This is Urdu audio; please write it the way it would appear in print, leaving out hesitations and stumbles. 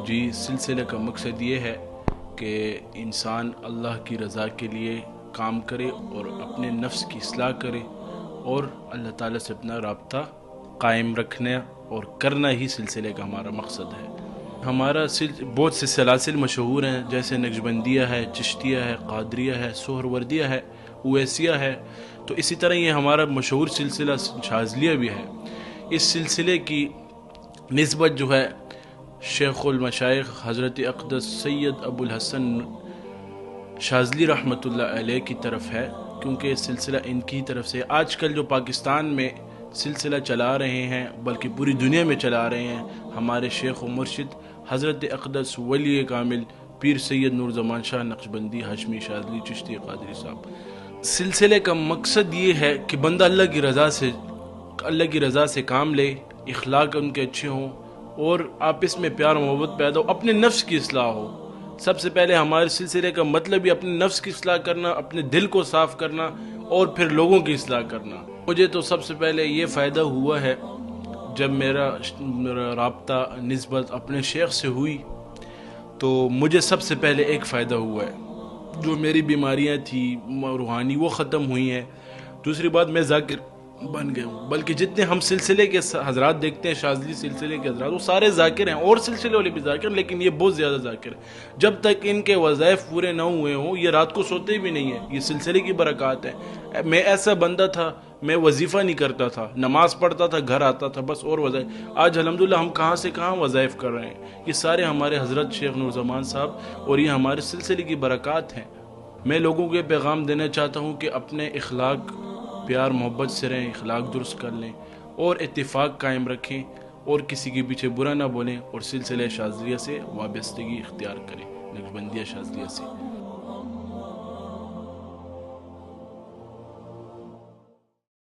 جی، سلسلے کا مقصد یہ ہے کہ انسان اللہ کی رضا کے لیے کام کرے اور اپنے نفس کی اصلاح کرے اور اللہ تعالیٰ سے اپنا رابطہ قائم رکھنا اور کرنا ہی سلسلے کا ہمارا مقصد ہے۔ ہمارا بہت سے سلاسل مشہور ہیں، جیسے نقشبندیہ ہے، چشتیہ ہے، قادریہ ہے، سہروردیہ ہے، اویسیہ ہے۔ تو اسی طرح یہ ہمارا مشہور سلسلہ شاذلیہ بھی ہے۔ اس سلسلے کی نسبت جو ہے شیخ المشائخ حضرت اقدس سید ابو الحسن شاذلی رحمۃ اللہ علیہ کی طرف ہے، کیونکہ سلسلہ ان کی طرف سے آج کل جو پاکستان میں سلسلہ چلا رہے ہیں بلکہ پوری دنیا میں چلا رہے ہیں ہمارے شیخ و مرشد حضرت اقدس ولی کامل پیر سید نور زمان شاہ نقشبندی ہاشمی شاذلی چشتی قادری صاحب۔ سلسلے کا مقصد یہ ہے کہ بندہ اللہ کی رضا سے کام لے، اخلاق ان کے اچھے ہوں اور آپس میں پیار محبت پیدا ہو، اپنے نفس کی اصلاح ہو۔ سب سے پہلے ہمارے سلسلے کا مطلب ہی اپنے نفس کی اصلاح کرنا، اپنے دل کو صاف کرنا اور پھر لوگوں کی اصلاح کرنا۔ مجھے تو سب سے پہلے یہ فائدہ ہوا ہے جب میرا رابطہ نسبت اپنے شیخ سے ہوئی، تو مجھے سب سے پہلے ایک فائدہ ہوا ہے، جو میری بیماریاں تھیں روحانی وہ ختم ہوئی ہیں۔ دوسری بات، میں ذاکر بن گیا ہوں، بلکہ جتنے ہم سلسلے کے حضرات دیکھتے ہیں، شاذلی سلسلے کے حضرات، وہ سارے ذاکر ہیں، اور سلسلے والے بھی ذاکر، لیکن یہ بہت زیادہ ذاکر ہیں۔ جب تک ان کے وظائف پورے نہ ہوئے ہوں یہ رات کو سوتے بھی نہیں ہیں، یہ سلسلے کی برکات ہے۔ میں ایسا بندہ تھا، میں وظیفہ نہیں کرتا تھا، نماز پڑھتا تھا، گھر آتا تھا بس، اور وظائف۔ آج الحمدللہ ہم کہاں سے کہاں وظائف کر رہے ہیں، یہ سارے ہمارے حضرت شیخ نور زمان صاحب اور یہ ہمارے سلسلے کی برکات ہیں۔ میں لوگوں کو یہ پیغام دینا چاہتا ہوں کہ اپنے اخلاق پیار محبت سے رہیں، اخلاق درست کر لیں اور اتفاق قائم رکھیں اور کسی کے پیچھے برا نہ بولیں اور سلسلہ شاذلیہ سے وابستگی اختیار کریں، نقشبندیہ شاذلیہ سے۔